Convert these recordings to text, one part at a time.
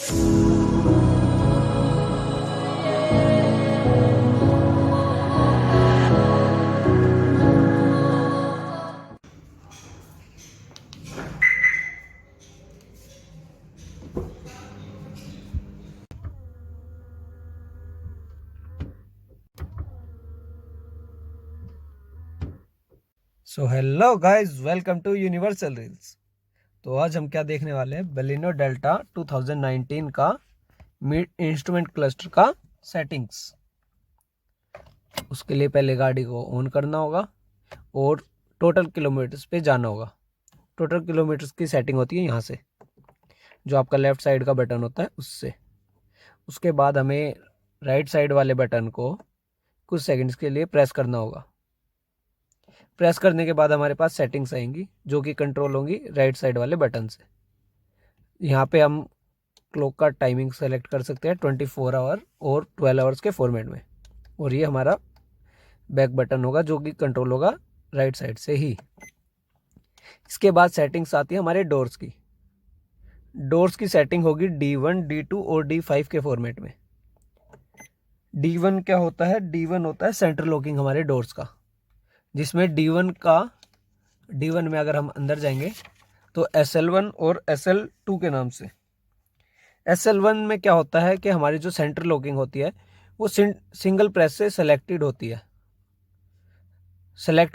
So hello guys, welcome to universal reels. तो आज हम क्या देखने वाले हैं, बेलिनो डेल्टा 2019 का मिड इंस्ट्रूमेंट क्लस्टर का सेटिंग्स। उसके लिए पहले गाड़ी को ऑन करना होगा और टोटल किलोमीटर्स पे जाना होगा। टोटल किलोमीटर्स की सेटिंग होती है यहाँ से, जो आपका लेफ्ट साइड का बटन होता है उससे। उसके बाद हमें राइट साइड वाले बटन को कुछ सेकंड्स के लिए प्रेस करना होगा। प्रेस करने के बाद हमारे पास सेटिंग्स आएंगी जो कि कंट्रोल होंगी राइट साइड वाले बटन से। यहाँ पे हम क्लॉक का टाइमिंग सेलेक्ट कर सकते हैं 24 आवर और 12 आवर्स के फॉर्मेट में। और ये हमारा बैक बटन होगा जो कि कंट्रोल होगा राइट साइड से ही। इसके बाद सेटिंग्स आती है हमारे डोर्स की। डोर्स की सेटिंग होगी D1, D2 और D5 के फॉर्मेट में। D1 क्या होता है? D1 होता है सेंटर लॉकिंग हमारे डोर्स का, जिसमें D1 में अगर हम अंदर जाएंगे तो SL1 और SL2 के नाम से। SL1 में क्या होता है कि हमारी जो सेंटर लॉकिंग होती है वो सिंगल प्रेस से सेलेक्ट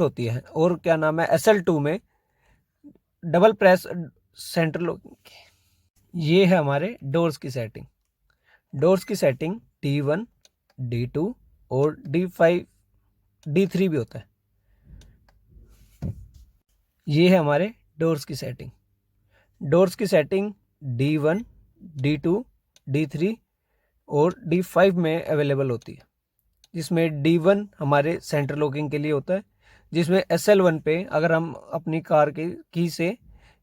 होती है। और क्या नाम है, SL2 में डबल प्रेस सेंटर लॉकिंग। ये है हमारे डोर्स की सेटिंग। डोर्स की सेटिंग D1, D2 और D5, D3 भी होता है। ये है हमारे डोर्स की सेटिंग। डोर्स की सेटिंग D1, D2, D3 और D5 में अवेलेबल होती है, जिसमें D1 हमारे सेंटर लॉकिंग के लिए होता है, जिसमें SL1 पे अगर हम अपनी कार की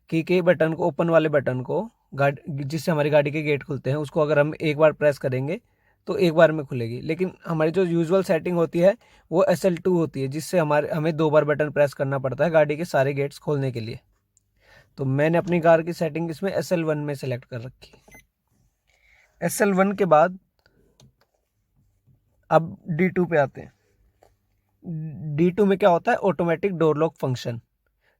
की के बटन को, ओपन वाले बटन को, गाड़ी जिससे हमारी गाड़ी के गेट खुलते हैं, उसको अगर हम एक बार प्रेस करेंगे तो एक बार में खुलेगी। लेकिन हमारी जो यूजुअल सेटिंग होती है वो SL2 होती है, जिससे हमें 2 बार बटन प्रेस करना पड़ता है गाड़ी के सारे गेट्स खोलने के लिए। तो मैंने अपनी कार की सेटिंग इसमें SL1 में सेलेक्ट कर रखी है। SL1 के बाद अब D2 पे आते हैं। D2 में क्या होता है? Automatic door lock function.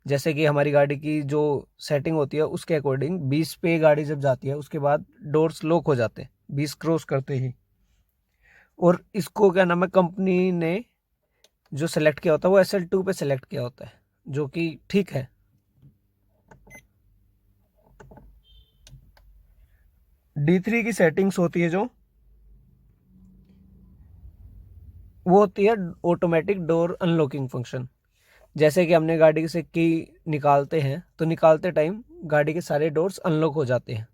जैसे कि हमारी गाड़ी की जो सेटिंग होती है उसके अकॉर्डिंग 20 पे गाड़ी जब जाती है उसके बाद डोर्स लॉक हो जाते हैं 20 क्रॉस करते ही। और इसको क्या नाम है, कंपनी ने जो सेलेक्ट किया होता है वो SL2 पे सेलेक्ट किया होता है, जो कि ठीक है। D3 की सेटिंग्स होती है जो, वो होती है ऑटोमेटिक डोर अनलॉकिंग फंक्शन। जैसे कि हमने गाड़ी से की निकालते हैं तो निकालते टाइम गाड़ी के सारे डोर्स अनलॉक हो जाते हैं।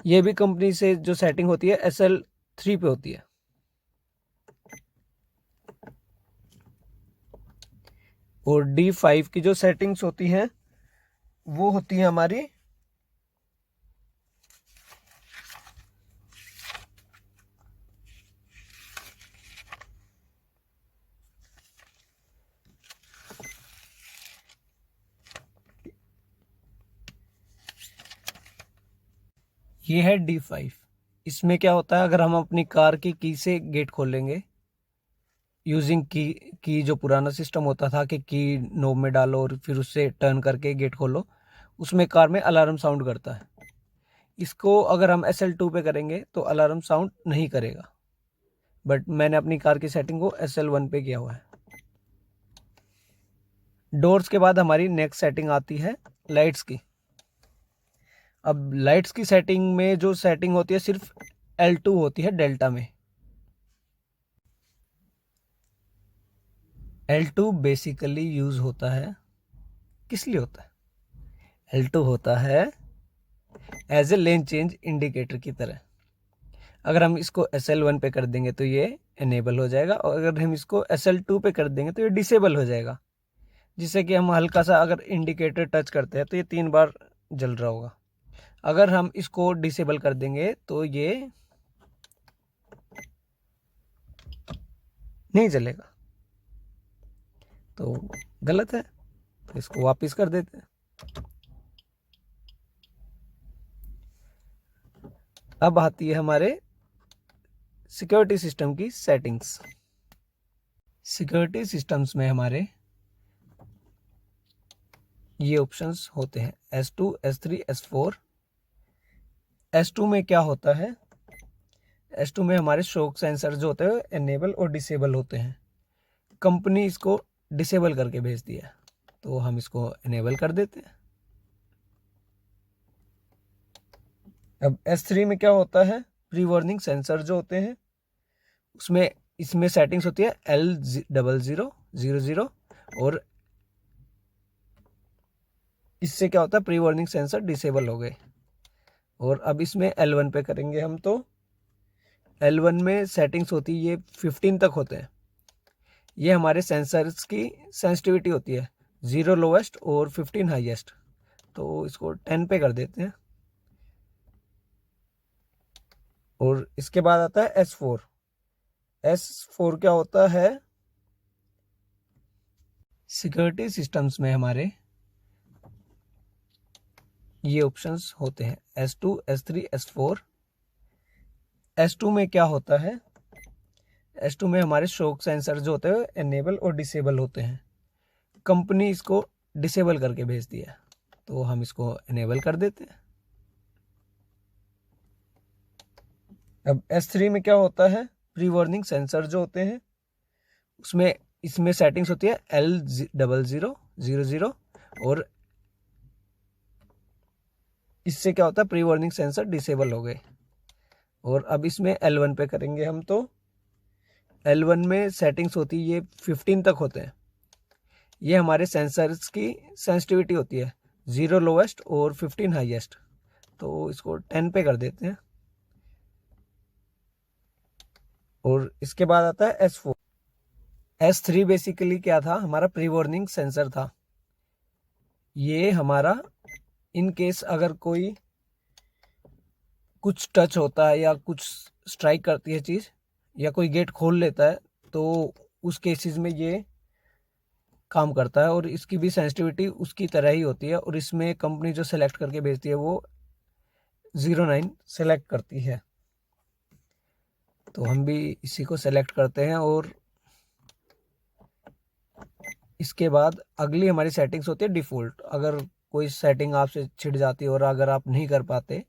ये भी कंपनी से जो सेटिंग होती है SL3 पे होती है। और D5 की जो सेटिंग्स होती हैं वो होती है हमारी ये है D5। इसमें क्या होता है, अगर हम अपनी कार की से गेट खोलेंगे यूजिंग की जो पुराना सिस्टम होता था कि की नोब में डालो और फिर उससे टर्न करके गेट खोलो, उसमें कार में अलार्म साउंड करता है। इसको अगर हम SL2 पे करेंगे तो अलार्म साउंड नहीं करेगा। बट मैंने अपनी कार की सेटिंग को SL1 पे किया हुआ है। डोर्स के बाद हमारी नेक्स्ट सेटिंग आती है लाइट्स की। अब लाइट्स की सेटिंग में जो सेटिंग होती है सिर्फ L2 होती है डेल्टा में। L2 बेसिकली यूज होता है, किस लिए होता है? L2 होता है as a lane change indicator की तरह। अगर हम इसको SL1 पे कर देंगे तो ये इनेबल हो जाएगा, और अगर हम इसको SL2 पे कर देंगे तो ये डिसेबल हो जाएगा। जिससे कि हम हल्का सा अगर इंडिकेटर टच करते हैं तो ये 3 बार जल रहा होगा। अगर हम इसको डिसेबल कर देंगे तो ये नहीं जलेगा, तो गलत है। तो इसको वापस कर देते हैं। अब आती है हमारे सिक्योरिटी सिस्टम की सेटिंग्स। सिक्योरिटी सिस्टम्स में हमारे ये ऑप्शंस होते हैं S2, S3, S4। S2 में क्या होता है, S2 में हमारे शॉक सेंसर जो होते हैं एनेबल और डिसेबल होते हैं। कंपनी इसको डिसेबल करके भेजती है, तो हम इसको एनेबल कर देते हैं। अब S3 में क्या होता है, प्री वार्निंग सेंसर जो होते हैं उसमें इसमें सेटिंग्स होती है L0000 और इससे क्या होता है, प्री वार्निंग सेंसर डिसेबल हो गए। और अब इसमें L1 पे करेंगे हम, तो L1 में सेटिंग्स होती है, ये 15 तक होते हैं। ये हमारे सेंसर्स की सेंसिटिविटी होती है, 0 लोवेस्ट और 15 हाईएस्ट। तो इसको 10 पे कर देते हैं। और इसके बाद आता है S4। S4 क्या होता है, सिक्योरिटी सिस्टम्स में हमारे ये ऑप्शंस होते हैं S2, S3, S4। S2 में क्या होता है, S2 में हमारे शॉक सेंसर जो होते हैं एनेबल और डिसेबल होते हैं। कंपनी इसको डिसेबल करके भेजती है, तो हम इसको एनेबल कर देते हैं। अब S3 में क्या होता है, प्री वार्निंग सेंसर जो होते हैं उसमें इसमें सेटिंग्स होती है L0000 और इससे क्या होता है, प्री वार्निंग सेंसर डिसेबल हो गए। और अब इसमें L1 पे करेंगे हम, तो L1 में सेटिंग्स होती है, ये 15 तक होते हैं। ये हमारे सेंसर्स की सेंसिटिविटी होती है, 0 लोवेस्ट और 15 हाईएस्ट। तो इसको 10 पे कर देते हैं। और इसके बाद आता है S4। S3 बेसिकली क्या था, हमारा प्री वार्निंग सेंसर था। ये हमारा इन केस अगर कोई कुछ टच होता है या कुछ स्ट्राइक करती है चीज़ या कोई गेट खोल लेता है, तो उस केसेस में ये काम करता है। और इसकी भी सेंसिटिविटी उसकी तरह ही होती है। और इसमें कंपनी जो सेलेक्ट करके भेजती है वो 09 सेलेक्ट करती है, तो हम भी इसी को सेलेक्ट करते हैं। और इसके बाद अगली हमारी सेटिंग्स होती है डिफ़ॉल्ट। अगर कोई सेटिंग आपसे छिड़ जाती है और अगर आप नहीं कर पाते,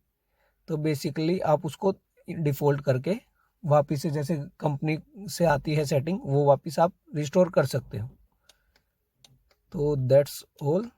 तो बेसिकली आप उसको डिफ़ॉल्ट करके वापस से, जैसे कंपनी से आती है सेटिंग, वो वापस आप रिस्टोर कर सकते हो। तो दैट्स ऑल।